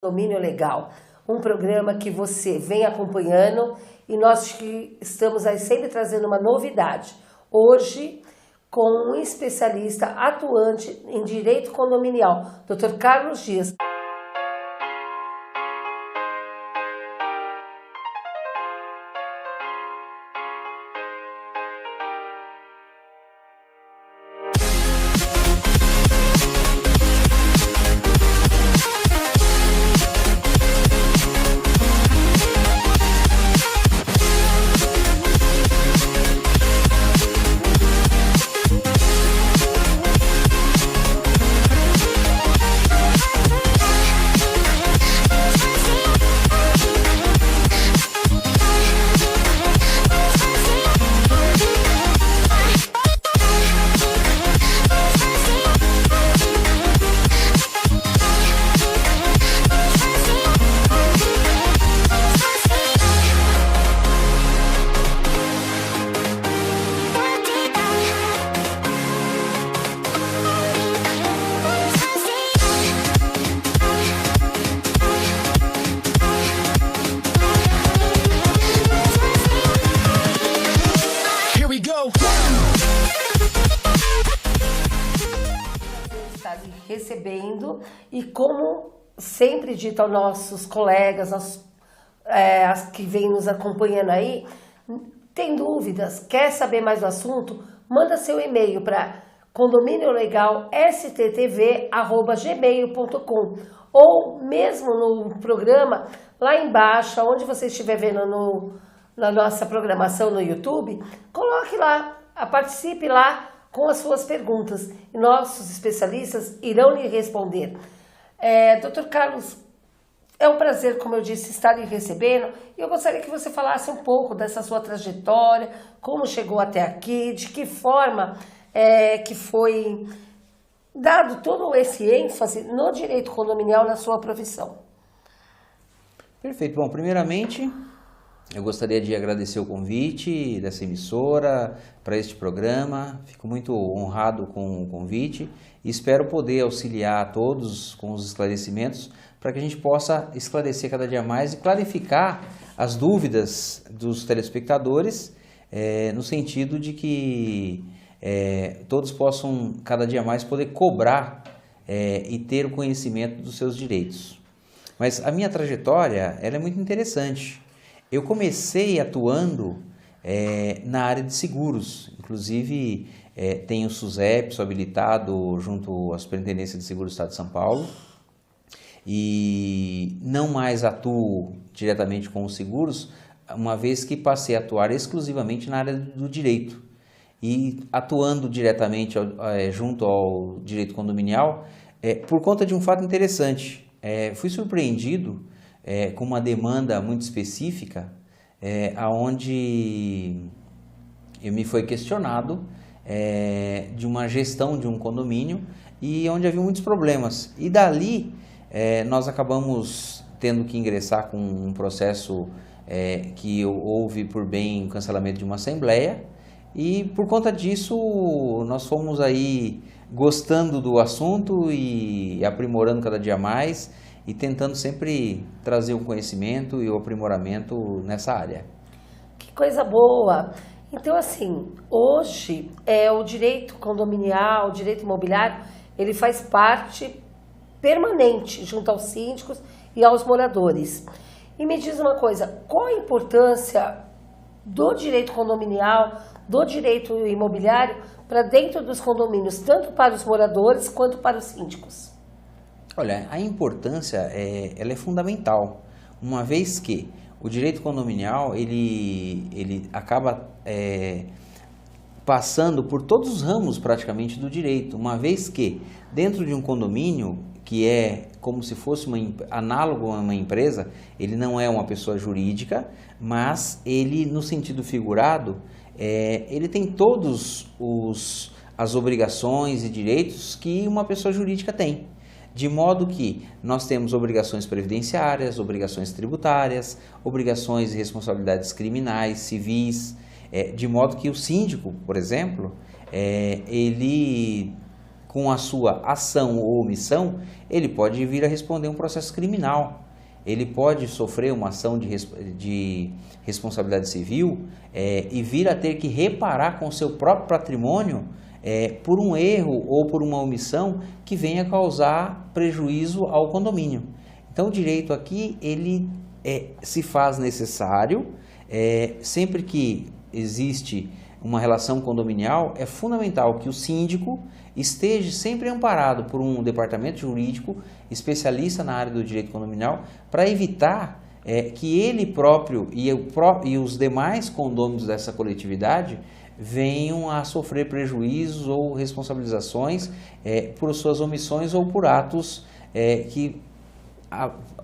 Domínio Legal, um programa que você vem acompanhando e nós que estamos aí sempre trazendo uma novidade. Hoje, com um especialista atuante em direito condominial, Dr. Carlos Dias. Recebendo e como sempre dito aos nossos colegas, as que vêm nos acompanhando aí, tem dúvidas, quer saber mais do assunto, manda seu e-mail para condominiollegalsttv@gmail.com ou mesmo no programa, lá embaixo, onde você estiver vendo na nossa programação no YouTube, coloque lá, participe lá com as suas perguntas e nossos especialistas irão lhe responder. Dr. Carlos, é um prazer, como eu disse, estar lhe recebendo e eu gostaria que você falasse um pouco dessa sua trajetória, como chegou até aqui, de que forma que foi dado todo esse ênfase no direito condominial na sua profissão. Perfeito. Bom, primeiramente, eu gostaria de agradecer o convite dessa emissora para este programa. Fico muito honrado com o convite e espero poder auxiliar a todos com os esclarecimentos para que a gente possa esclarecer cada dia mais e clarificar as dúvidas dos telespectadores no sentido de que todos possam cada dia mais poder cobrar e ter o conhecimento dos seus direitos. Mas a minha trajetória ela é muito interessante. Eu comecei atuando na área de seguros, inclusive tenho o SUSEP, sou habilitado junto à Superintendência de Seguros do Estado de São Paulo e não mais atuo diretamente com os seguros, uma vez que passei a atuar exclusivamente na área do direito e atuando diretamente junto ao direito condominial por conta de um fato interessante. Fui surpreendido com uma demanda muito específica, aonde me foi questionado de uma gestão de um condomínio e onde havia muitos problemas. E dali nós acabamos tendo que ingressar com um processo que houve por bem o cancelamento de uma assembleia e por conta disso nós fomos aí gostando do assunto e aprimorando cada dia mais e tentando sempre trazer o conhecimento e o aprimoramento nessa área. Que coisa boa! Então, assim, hoje o direito condominial, o direito imobiliário, ele faz parte permanente junto aos síndicos e aos moradores. E me diz uma coisa, qual a importância do direito condominial, do direito imobiliário para dentro dos condomínios, tanto para os moradores quanto para os síndicos? Olha, a importância ela é fundamental, uma vez que o direito condominial ele acaba passando por todos os ramos praticamente do direito, uma vez que dentro de um condomínio, que é como se fosse análogo a uma empresa, ele não é uma pessoa jurídica, mas ele no sentido figurado, ele tem todos as obrigações e direitos que uma pessoa jurídica tem. De modo que nós temos obrigações previdenciárias, obrigações tributárias, obrigações e responsabilidades criminais, civis, de modo que o síndico, por exemplo, ele com a sua ação ou omissão, ele pode vir a responder um processo criminal. Ele pode sofrer uma ação de responsabilidade civil e vir a ter que reparar com o seu próprio patrimônio por um erro ou por uma omissão que venha causar prejuízo ao condomínio. Então o direito aqui ele se faz necessário, sempre que existe uma relação condominial, é fundamental que o síndico esteja sempre amparado por um departamento jurídico especialista na área do direito condominial para evitar que ele próprio e os demais condôminos dessa coletividade venham a sofrer prejuízos ou responsabilizações por suas omissões ou por atos que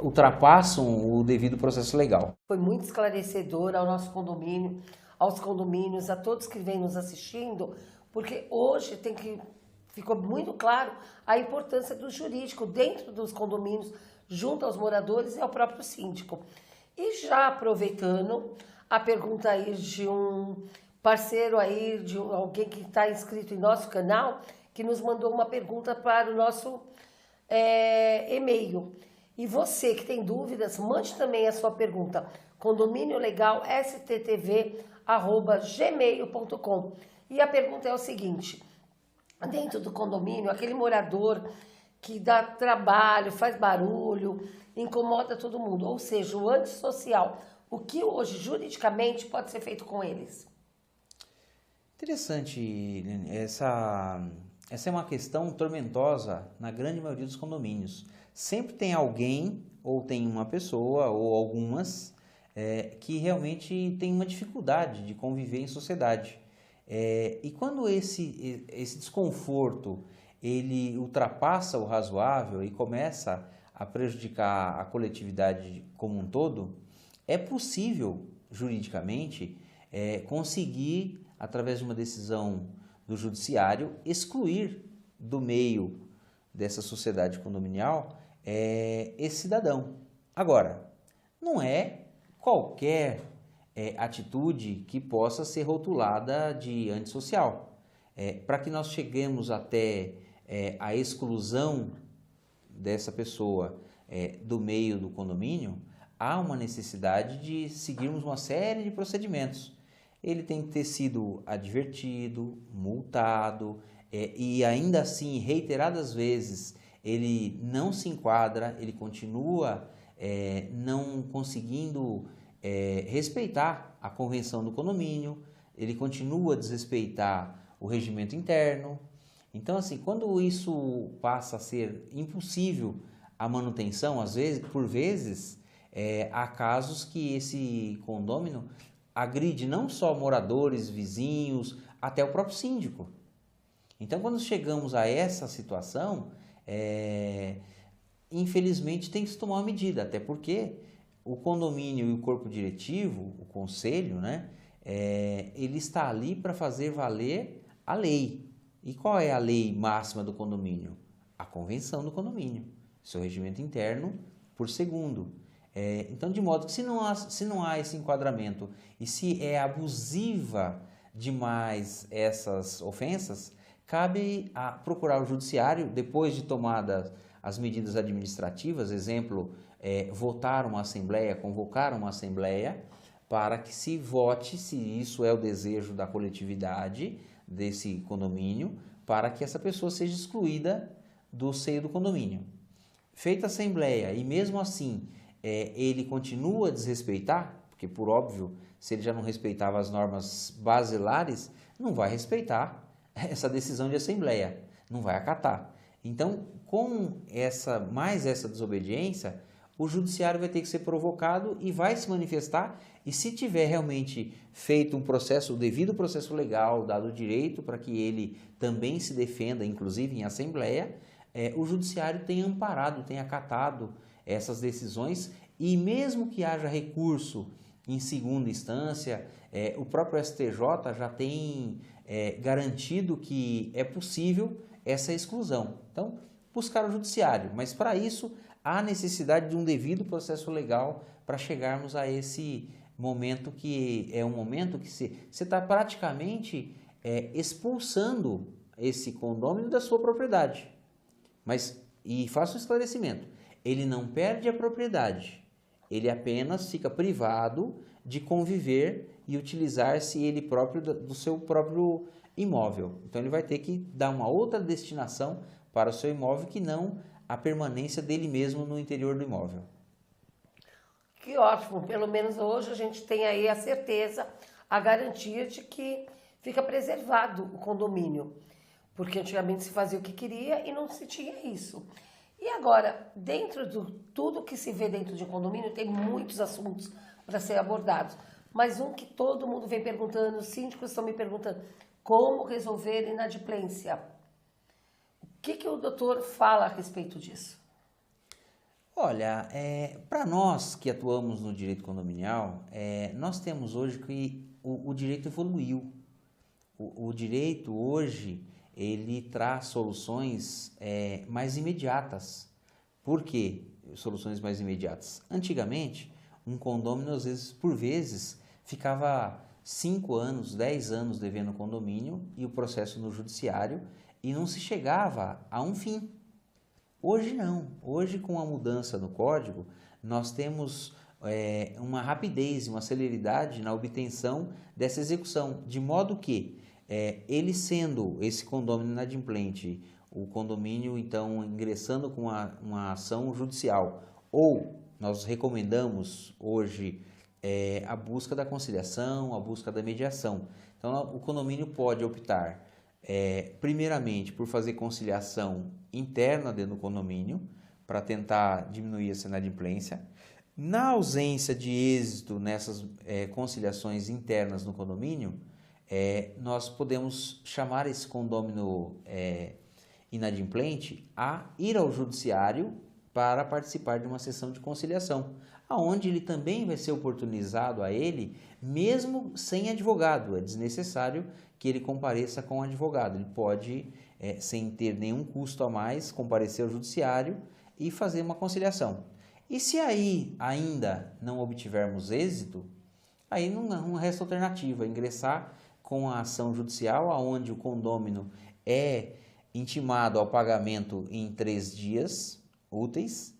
ultrapassam o devido processo legal. Foi muito esclarecedor ao nosso condomínio, aos condomínios, a todos que vêm nos assistindo, porque hoje ficou muito claro a importância do jurídico dentro dos condomínios, junto aos moradores e ao próprio síndico. E já aproveitando a pergunta aí de um parceiro aí, de alguém que está inscrito em nosso canal, que nos mandou uma pergunta para o nosso e-mail. E você que tem dúvidas, mande também a sua pergunta, condomíniolegalsttv@gmail.com. E a pergunta é o seguinte: dentro do condomínio, aquele morador que dá trabalho, faz barulho, incomoda todo mundo, ou seja, o antissocial, o que hoje juridicamente pode ser feito com eles? Interessante, Lene. Essa é uma questão tormentosa na grande maioria dos condomínios. Sempre tem alguém, ou tem uma pessoa, ou algumas, que realmente tem uma dificuldade de conviver em sociedade. E quando esse desconforto ele ultrapassa o razoável e começa a prejudicar a coletividade como um todo, é possível, juridicamente, conseguir, através de uma decisão do judiciário, excluir do meio dessa sociedade condominial esse cidadão. Agora, não é qualquer atitude que possa ser rotulada de antissocial. Para que nós cheguemos até a exclusão dessa pessoa do meio do condomínio, há uma necessidade de seguirmos uma série de procedimentos. Ele tem que ter sido advertido, multado, e ainda assim, reiteradas vezes, ele não se enquadra, ele continua não conseguindo respeitar a convenção do condomínio, ele continua a desrespeitar o regimento interno. Então, assim, quando isso passa a ser impossível a manutenção, por vezes, há casos que esse condômino agride não só moradores, vizinhos, até o próprio síndico. Então, quando chegamos a essa situação, infelizmente tem que se tomar uma medida, até porque o condomínio e o corpo diretivo, o conselho, né, ele está ali para fazer valer a lei. E qual é a lei máxima do condomínio? A convenção do condomínio, seu regimento interno por segundo. Então, de modo que se não há esse enquadramento e se é abusiva demais essas ofensas, cabe a procurar o judiciário, depois de tomadas as medidas administrativas, exemplo, votar uma assembleia, convocar uma assembleia, para que se vote se isso é o desejo da coletividade desse condomínio, para que essa pessoa seja excluída do seio do condomínio. Feita a assembleia e mesmo assim ele continua a desrespeitar, porque por óbvio, se ele já não respeitava as normas basilares, não vai respeitar essa decisão de assembleia, não vai acatar. Então, com mais essa desobediência, o judiciário vai ter que ser provocado e vai se manifestar, e se tiver realmente feito o devido processo legal, dado o direito para que ele também se defenda, inclusive em assembleia, o judiciário tem amparado, tem acatado essas decisões, e mesmo que haja recurso em segunda instância, o próprio STJ já tem garantido que é possível essa exclusão. Então, buscar o judiciário, mas para isso há necessidade de um devido processo legal para chegarmos a esse momento que é um momento que você está praticamente expulsando esse condômino da sua propriedade. E faço um esclarecimento, ele não perde a propriedade, ele apenas fica privado de conviver e utilizar-se ele próprio do seu próprio imóvel. Então ele vai ter que dar uma outra destinação para o seu imóvel que não a permanência dele mesmo no interior do imóvel. Que ótimo, pelo menos hoje a gente tem aí a certeza, a garantia de que fica preservado o condomínio. Porque antigamente se fazia o que queria e não se tinha isso. E agora, dentro de tudo que se vê dentro de um condomínio, tem muitos assuntos para ser abordados. Mas um que todo mundo vem perguntando, os síndicos estão me perguntando, como resolver inadimplência? O que o doutor fala a respeito disso? Olha, para nós que atuamos no direito condominial, nós temos hoje que o direito evoluiu. O direito hoje, ele traz soluções mais imediatas. Por quê? Soluções mais imediatas. Antigamente, um condômino, às vezes, por vezes, ficava 5 anos, 10 anos devendo o condomínio e o processo no judiciário e não se chegava a um fim. Hoje não. Hoje, com a mudança no código, nós temos uma rapidez, uma celeridade na obtenção dessa execução, de modo que ele sendo esse condômino inadimplente, o condomínio então ingressando com uma ação judicial, ou nós recomendamos hoje a busca da conciliação, a busca da mediação. Então o condomínio pode optar primeiramente por fazer conciliação interna dentro do condomínio, para tentar diminuir essa inadimplência. Na ausência de êxito nessas conciliações internas no condomínio, nós podemos chamar esse condômino inadimplente a ir ao judiciário para participar de uma sessão de conciliação, aonde ele também vai ser oportunizado a ele, mesmo sem advogado. É desnecessário que ele compareça com advogado. Ele pode, sem ter nenhum custo a mais, comparecer ao judiciário e fazer uma conciliação. E se aí ainda não obtivermos êxito, aí não resta alternativa, ingressar com a ação judicial, aonde o condômino é intimado ao pagamento em 3 dias úteis,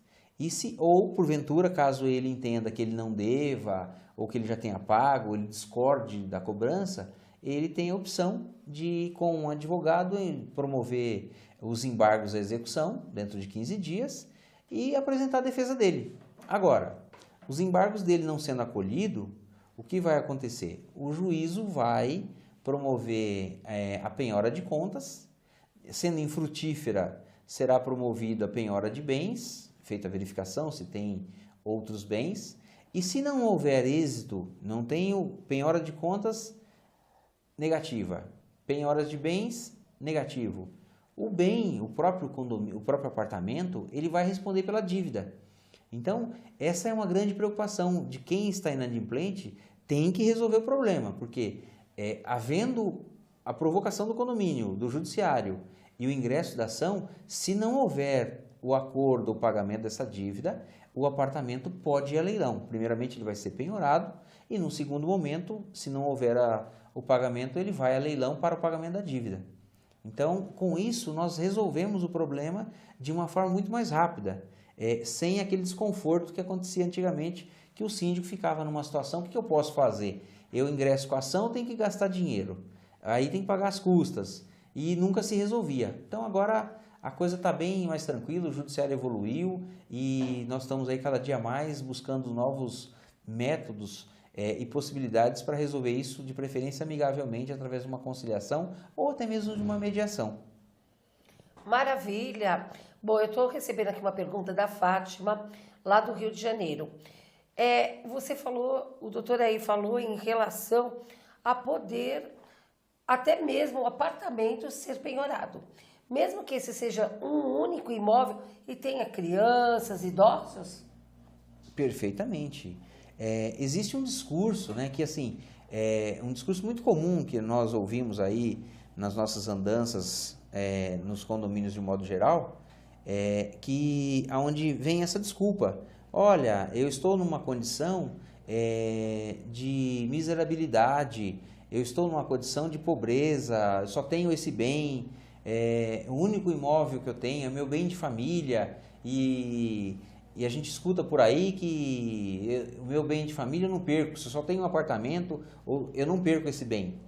ou porventura, caso ele entenda que ele não deva, ou que ele já tenha pago, ou ele discorde da cobrança, ele tem a opção de, com um advogado, promover os embargos à execução dentro de 15 dias e apresentar a defesa dele. Agora, os embargos dele não sendo acolhido, o que vai acontecer? O juízo vai promover a penhora de contas, sendo infrutífera, será promovida a penhora de bens, feita a verificação se tem outros bens, e se não houver êxito, não tenho penhora de contas, negativa, penhoras de bens, negativo. O bem, o próprio condomínio, o próprio apartamento, ele vai responder pela dívida. Então, essa é uma grande preocupação de quem está inadimplente, tem que resolver o problema, porque havendo a provocação do condomínio, do judiciário e o ingresso da ação, se não houver o acordo, o pagamento dessa dívida, o apartamento pode ir a leilão. Primeiramente ele vai ser penhorado e num segundo momento, se não houver o pagamento, ele vai a leilão para o pagamento da dívida. Então, com isso, nós resolvemos o problema de uma forma muito mais rápida, sem aquele desconforto que acontecia antigamente, que o síndico ficava numa situação, o que eu posso fazer? Eu ingresso com a ação, tenho que gastar dinheiro, aí tem que pagar as custas, e nunca se resolvia. Então agora a coisa está bem mais tranquila, o judiciário evoluiu, e nós estamos aí cada dia mais buscando novos métodos e possibilidades para resolver isso, de preferência amigavelmente, através de uma conciliação, ou até mesmo de uma mediação. Maravilha! Bom, eu estou recebendo aqui uma pergunta da Fátima, lá do Rio de Janeiro. Você falou, o doutor aí falou em relação a poder, até mesmo o apartamento ser penhorado. Mesmo que esse seja um único imóvel e tenha crianças, idosos? Perfeitamente. Existe um discurso, né, que assim, um discurso muito comum que nós ouvimos aí nas nossas andanças nos condomínios de modo geral, onde vem essa desculpa. Olha, eu estou numa condição de miserabilidade, eu estou numa condição de pobreza, eu só tenho esse bem, o único imóvel que eu tenho é meu bem de família e a gente escuta por aí que o meu bem de família eu não perco, se eu só tenho um apartamento, eu não perco esse bem.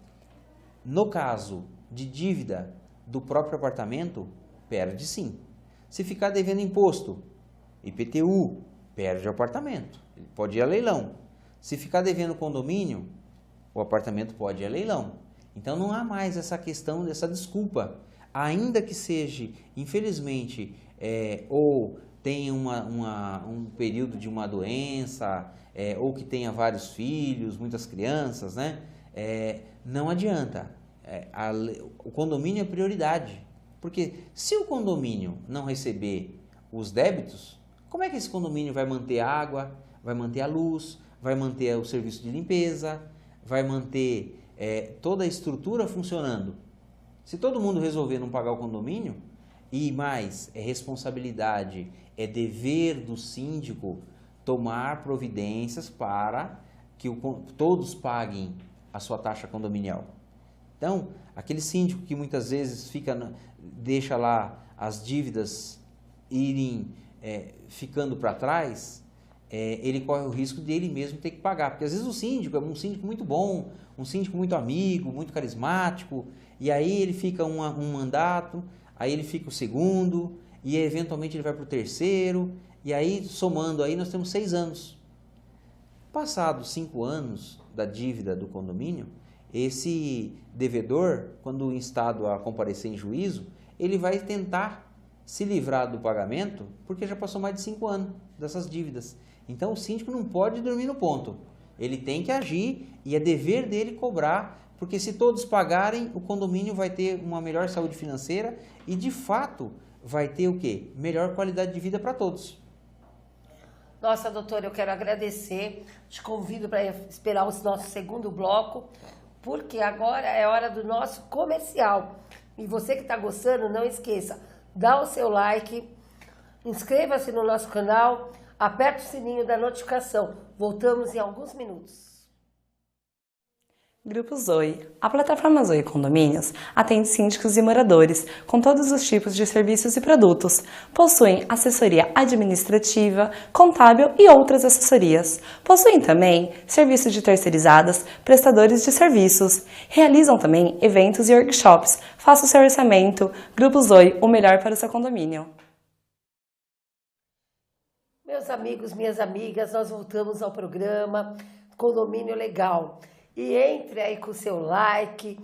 No caso de dívida do próprio apartamento, perde sim. Se ficar devendo imposto, IPTU, perde o apartamento, ele pode ir a leilão. Se ficar devendo condomínio, o apartamento pode ir a leilão. Então não há mais essa questão, dessa desculpa. Ainda que seja, infelizmente, ou tenha um período de uma doença, ou que tenha vários filhos, muitas crianças, né? Não adianta. O condomínio é prioridade. Porque se o condomínio não receber os débitos, como é que esse condomínio vai manter a água, vai manter a luz, vai manter o serviço de limpeza, vai manter toda a estrutura funcionando? Se todo mundo resolver não pagar o condomínio, e mais, é responsabilidade, é dever do síndico tomar providências para que todos paguem a sua taxa condominial. Então, aquele síndico que muitas vezes deixa lá as dívidas irem ficando para trás, ele corre o risco de ele mesmo ter que pagar. Porque às vezes o síndico é um síndico muito bom, um síndico muito amigo, muito carismático, e aí ele fica um mandato, aí ele fica o segundo, e eventualmente ele vai para o terceiro, e aí somando aí nós temos 6 anos. Passados 5 anos da dívida do condomínio, esse devedor, quando instado a comparecer em juízo, ele vai tentar se livrar do pagamento, porque já passou mais de 5 anos dessas dívidas. Então o síndico não pode dormir no ponto, ele tem que agir e é dever dele cobrar, porque se todos pagarem, o condomínio vai ter uma melhor saúde financeira e de fato vai ter o quê? Melhor qualidade de vida para todos. Nossa, doutora, eu quero agradecer, te convido para esperar o nosso segundo bloco, porque agora é hora do nosso comercial. E você que está gostando, não esqueça, dá o seu like, inscreva-se no nosso canal, aperte o sininho da notificação. Voltamos em alguns minutos. Grupo Zoe. A plataforma Zoe Condomínios atende síndicos e moradores com todos os tipos de serviços e produtos. Possuem assessoria administrativa, contábil e outras assessorias. Possuem também serviços de terceirizadas, prestadores de serviços. Realizam também eventos e workshops. Faça o seu orçamento. Grupo Zoe, o melhor para o seu condomínio. Meus amigos, minhas amigas, nós voltamos ao programa Condomínio Legal. E entre aí com o seu like,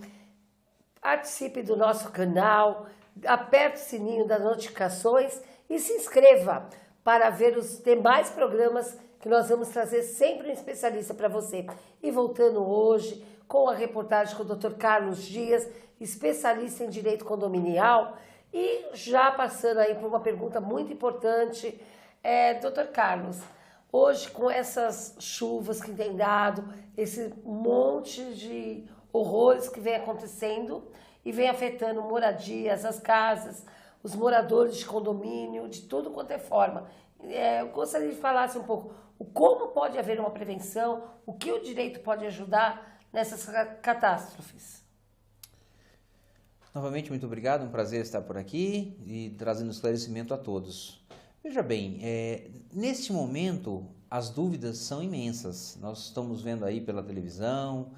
participe do nosso canal, aperte o sininho das notificações e se inscreva para ver os demais programas que nós vamos trazer sempre um especialista para você. E voltando hoje com a reportagem com o Dr. Carlos Dias, especialista em direito condominial, e já passando aí por uma pergunta muito importante, Dr. Carlos, hoje, com essas chuvas que tem dado, esse monte de horrores que vem acontecendo e vem afetando moradias, as casas, os moradores de condomínio, de tudo quanto é forma. Eu gostaria de falasse um pouco como pode haver uma prevenção, o que o direito pode ajudar nessas catástrofes. Novamente, muito obrigado, um prazer estar por aqui e trazendo esclarecimento a todos. Veja bem, neste momento as dúvidas são imensas. Nós estamos vendo aí pela televisão,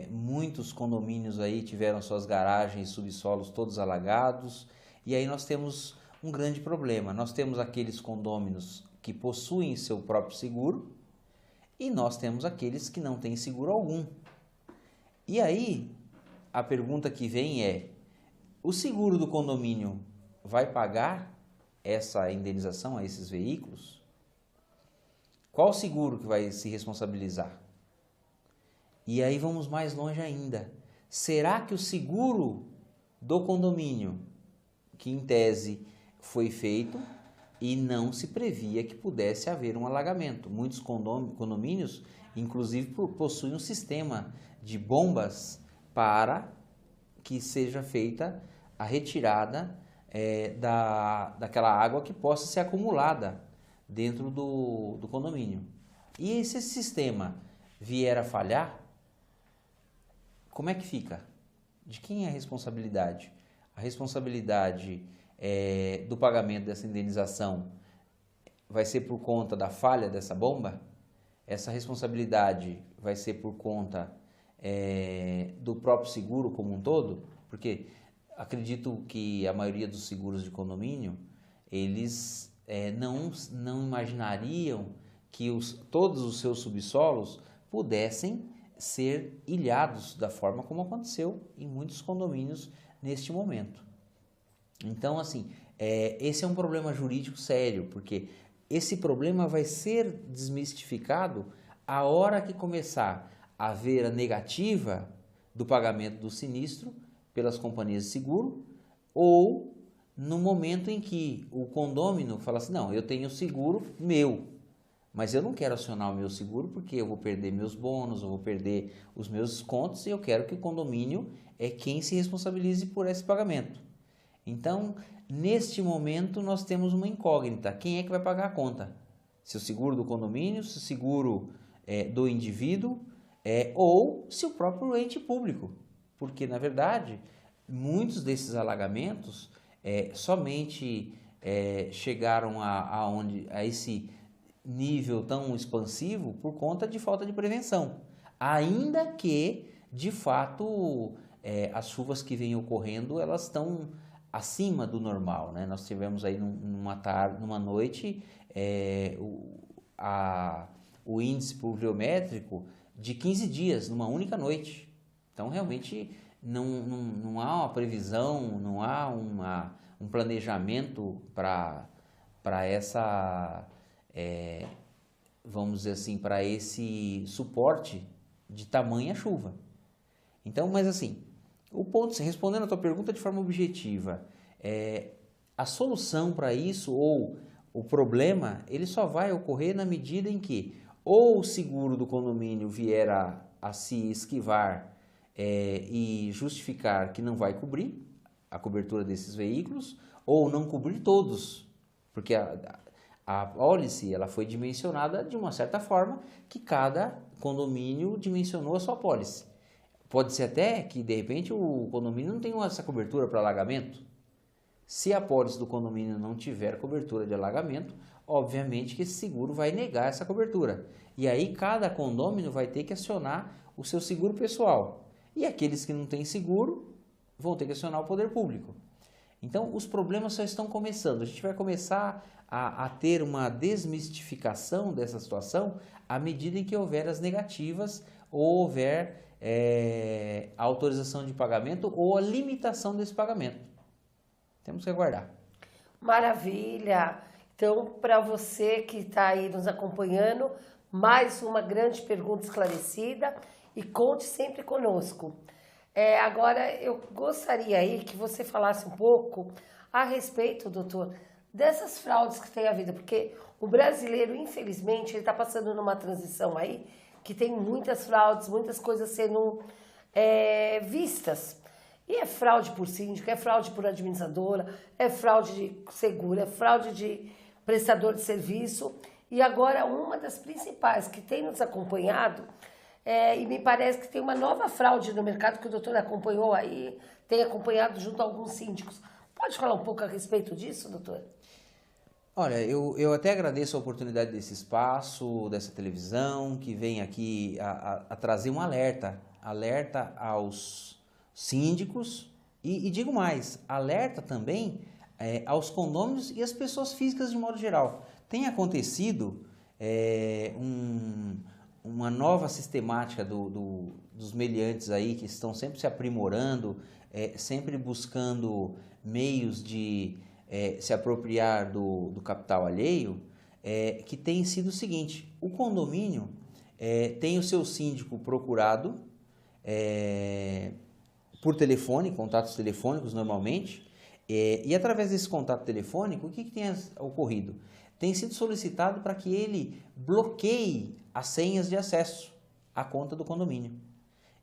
muitos condomínios aí tiveram suas garagens e subsolos todos alagados, e aí nós temos um grande problema. Nós temos aqueles condôminos que possuem seu próprio seguro e nós temos aqueles que não têm seguro algum. E aí a pergunta que vem é: o seguro do condomínio vai pagar essa indenização a esses veículos? Qual seguro que vai se responsabilizar? E aí vamos mais longe ainda. Será que o seguro do condomínio, que em tese foi feito e não se previa que pudesse haver um alagamento? Muitos condomínios, inclusive, possuem um sistema de bombas para que seja feita a retirada daquela água que possa ser acumulada dentro do condomínio. E se esse sistema vier a falhar, como é que fica? De quem é a responsabilidade? a responsabilidade do pagamento dessa indenização vai ser por conta da falha dessa bomba? Essa responsabilidade vai ser por conta do próprio seguro como um todo? Porque acredito que a maioria dos seguros de condomínio, eles não imaginariam que todos os seus subsolos pudessem ser ilhados da forma como aconteceu em muitos condomínios neste momento. Então, assim, esse é um problema jurídico sério, porque esse problema vai ser desmistificado a hora que começar a haver a negativa do pagamento do sinistro pelas companhias de seguro, ou no momento em que o condômino fala assim, não, eu tenho seguro meu, mas eu não quero acionar o meu seguro porque eu vou perder meus bônus, eu vou perder os meus descontos e eu quero que o condomínio é quem se responsabilize por esse pagamento. Então, neste momento, nós temos uma incógnita. Quem é que vai pagar a conta? Se o seguro do condomínio, se o seguro do indivíduo ou se o próprio ente público. Porque, na verdade, muitos desses alagamentos somente chegaram a esse nível tão expansivo por conta de falta de prevenção. Ainda que, de fato, as chuvas que vêm ocorrendo, elas estão acima do normal, né? Nós tivemos aí numa noite o índice pluviométrico de 15 dias, numa única noite. Então, realmente, não há uma previsão, não há um planejamento para essa, vamos dizer assim, para esse suporte de tamanha chuva. Então, mas assim, o ponto, respondendo a tua pergunta de forma objetiva, a solução para isso ou o problema, ele só vai ocorrer na medida em que ou o seguro do condomínio vier a se esquivar e justificar que não vai cobrir a cobertura desses veículos, ou não cobrir todos, porque a pólice ela foi dimensionada de uma certa forma que cada condomínio dimensionou a sua pólice. Pode ser até que, de repente, o condomínio não tenha essa cobertura para alagamento. Se a pólice do condomínio não tiver cobertura de alagamento, obviamente que esse seguro vai negar essa cobertura. E aí cada condomínio vai ter que acionar o seu seguro pessoal. E aqueles que não têm seguro vão ter que acionar o poder público. Então, os problemas só estão começando. A gente vai começar a ter uma desmistificação dessa situação à medida em que houver as negativas ou houver a autorização de pagamento ou a limitação desse pagamento. Temos que aguardar. Maravilha! Então, para você que está aí nos acompanhando, mais uma grande pergunta esclarecida e conte sempre conosco. Agora, eu gostaria aí que você falasse um pouco a respeito, doutor, dessas fraudes que tem havido, porque o brasileiro, infelizmente, ele está passando numa transição aí que tem muitas fraudes, muitas coisas sendo vistas. E é fraude por síndico, é fraude por administradora, é fraude de seguro, é fraude de prestador de serviço. E agora uma das principais que tem nos acompanhado, e me parece que tem uma nova fraude no mercado que o doutor acompanhou aí, tem acompanhado junto a alguns síndicos. Pode falar um pouco a respeito disso, doutor? Olha, eu até agradeço a oportunidade desse espaço, dessa televisão, que vem aqui a trazer um alerta aos síndicos e digo mais, alerta também aos condôminos e às pessoas físicas de modo geral. Tem acontecido uma nova sistemática dos meliantes aí que estão sempre se aprimorando, sempre buscando meios de se apropriar do capital alheio, que tem sido o seguinte: o condomínio tem o seu síndico procurado por telefone, contatos telefônicos normalmente, e através desse contato telefônico, o que tem ocorrido? Tem sido solicitado para que ele bloqueie as senhas de acesso à conta do condomínio.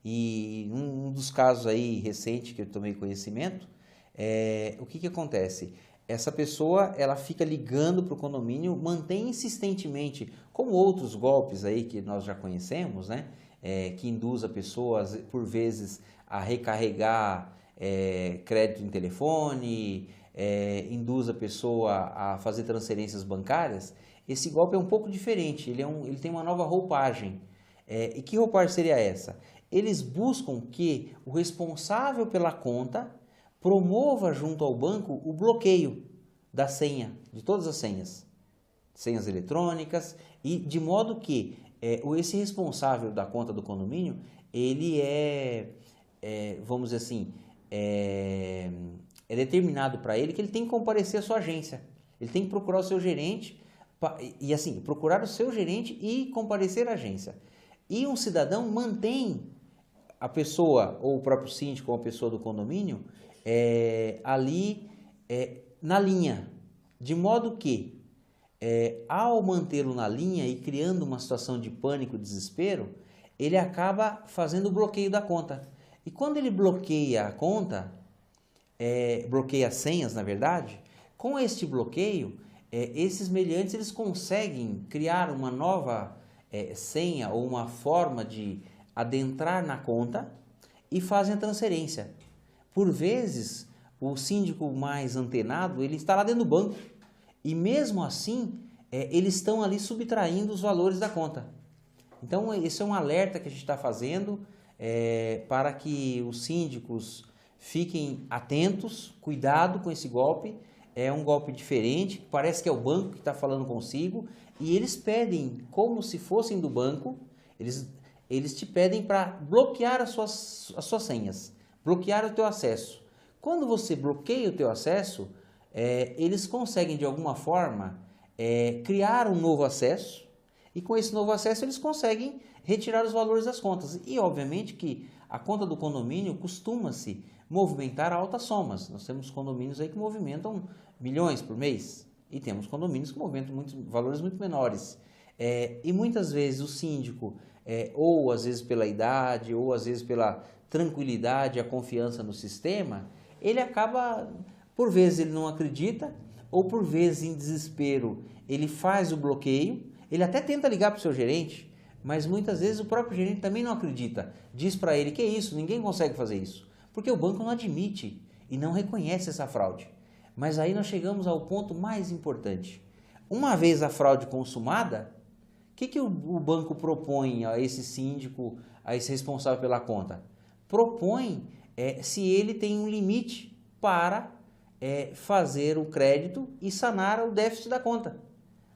E um dos casos aí recente que eu tomei conhecimento, o que acontece? Essa pessoa ela fica ligando para o condomínio, mantém insistentemente, como outros golpes aí que nós já conhecemos, né? Que induz a pessoa, por vezes, a recarregar crédito em telefone, induz a pessoa a fazer transferências bancárias, esse golpe é um pouco diferente, ele tem uma nova roupagem. E que roupagem seria essa? Eles buscam que o responsável pela conta promova junto ao banco o bloqueio da senha, de todas as senhas eletrônicas, e de modo que esse responsável da conta do condomínio, ele vamos dizer assim, é determinado para ele que ele tem que comparecer à sua agência, ele tem que procurar o seu gerente, e assim, procurar o seu gerente e comparecer à agência. E um cidadão mantém a pessoa, ou o próprio síndico, ou a pessoa do condomínio, ali na linha, de modo que, ao mantê-lo na linha e criando uma situação de pânico, desespero, ele acaba fazendo o bloqueio da conta. E quando ele bloqueia a conta, bloqueia as senhas, na verdade, com este bloqueio, esses meliantes eles conseguem criar uma nova senha ou uma forma de adentrar na conta e fazem a transferência. Por vezes, o síndico mais antenado, ele está lá dentro do banco e mesmo assim, eles estão ali subtraindo os valores da conta. Então, esse é um alerta que a gente está fazendo para que os síndicos fiquem atentos, cuidado com esse golpe. É um golpe diferente, parece que é o banco que está falando consigo, e eles pedem, como se fossem do banco, eles te pedem para bloquear as suas senhas, bloquear o teu acesso. Quando você bloqueia o teu acesso, eles conseguem de alguma forma criar um novo acesso, e com esse novo acesso eles conseguem retirar os valores das contas. E obviamente que a conta do condomínio costuma-se movimentar altas somas. Nós temos condomínios aí que movimentam milhões por mês e temos condomínios que movimentam valores muito menores. E muitas vezes o síndico, ou às vezes pela idade, ou às vezes pela tranquilidade, a confiança no sistema, ele acaba, por vezes ele não acredita, ou por vezes em desespero ele faz o bloqueio, ele até tenta ligar para o seu gerente, mas muitas vezes o próprio gerente também não acredita, diz para ele que é isso, ninguém consegue fazer isso, porque o banco não admite e não reconhece essa fraude. Mas aí nós chegamos ao ponto mais importante. Uma vez a fraude consumada, o que o banco propõe a esse síndico, a esse responsável pela conta? Propõe se ele tem um limite para fazer o crédito e sanar o déficit da conta.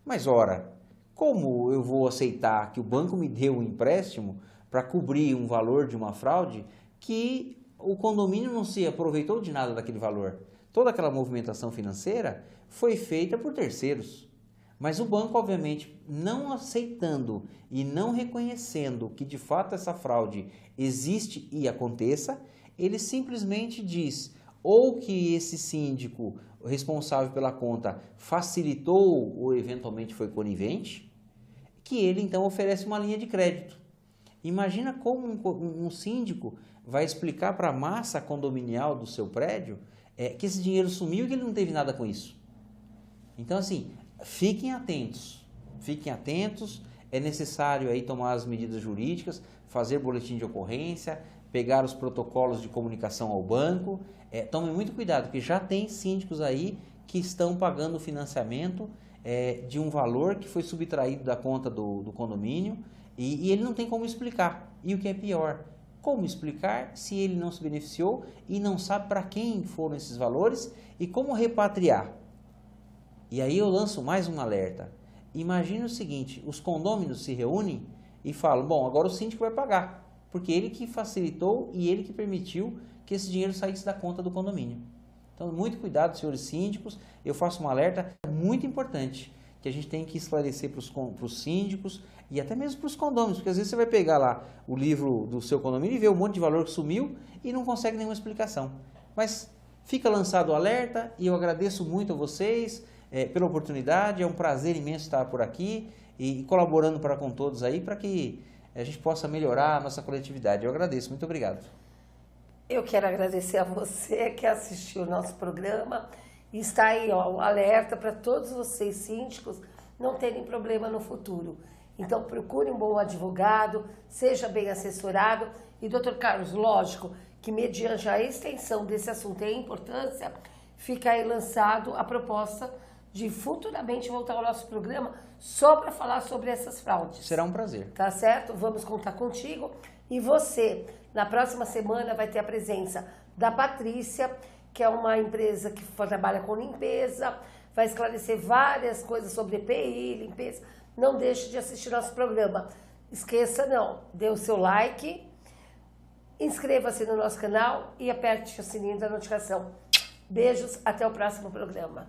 Mas ora, como eu vou aceitar que o banco me deu um empréstimo para cobrir um valor de uma fraude que o condomínio não se aproveitou de nada daquele valor? Toda aquela movimentação financeira foi feita por terceiros. Mas o banco, obviamente, não aceitando e não reconhecendo que de fato essa fraude existe e aconteça, ele simplesmente diz ou que esse síndico responsável pela conta facilitou ou eventualmente foi conivente, que ele então oferece uma linha de crédito. Imagina como um síndico vai explicar para a massa condominial do seu prédio que esse dinheiro sumiu e que ele não teve nada com isso. Então assim, fiquem atentos, é necessário aí tomar as medidas jurídicas, fazer boletim de ocorrência, pegar os protocolos de comunicação ao banco, tomem muito cuidado, porque já tem síndicos aí que estão pagando o financiamento de um valor que foi subtraído da conta do condomínio e ele não tem como explicar. E o que é pior, como explicar se ele não se beneficiou e não sabe para quem foram esses valores e como repatriar? E aí eu lanço mais um alerta. Imagine o seguinte, os condôminos se reúnem e falam, bom, agora o síndico vai pagar, porque ele que facilitou e ele que permitiu que esse dinheiro saísse da conta do condomínio. Então, muito cuidado, senhores síndicos, eu faço um alerta muito importante, que a gente tem que esclarecer para os síndicos e até mesmo para os condôminos, porque às vezes você vai pegar lá o livro do seu condomínio e ver um monte de valor que sumiu e não consegue nenhuma explicação. Mas fica lançado o alerta e eu agradeço muito a vocês pela oportunidade, é um prazer imenso estar por aqui e colaborando com todos aí para que a gente possa melhorar a nossa coletividade. Eu agradeço, muito obrigado. Eu quero agradecer a você que assistiu o nosso programa e está aí, ó, um alerta para todos vocês síndicos não terem problema no futuro. Então procure um bom advogado, seja bem assessorado. E doutor Carlos, lógico que mediante a extensão desse assunto e a importância, fica aí lançado a proposta de futuramente voltar ao nosso programa só para falar sobre essas fraudes. Será um prazer. Tá certo? Vamos contar contigo. E você, na próxima semana, vai ter a presença da Patrícia, que é uma empresa que trabalha com limpeza, vai esclarecer várias coisas sobre EPI, limpeza. Não deixe de assistir nosso programa. Esqueça não, dê o seu like, inscreva-se no nosso canal e aperte o sininho da notificação. Beijos, até o próximo programa.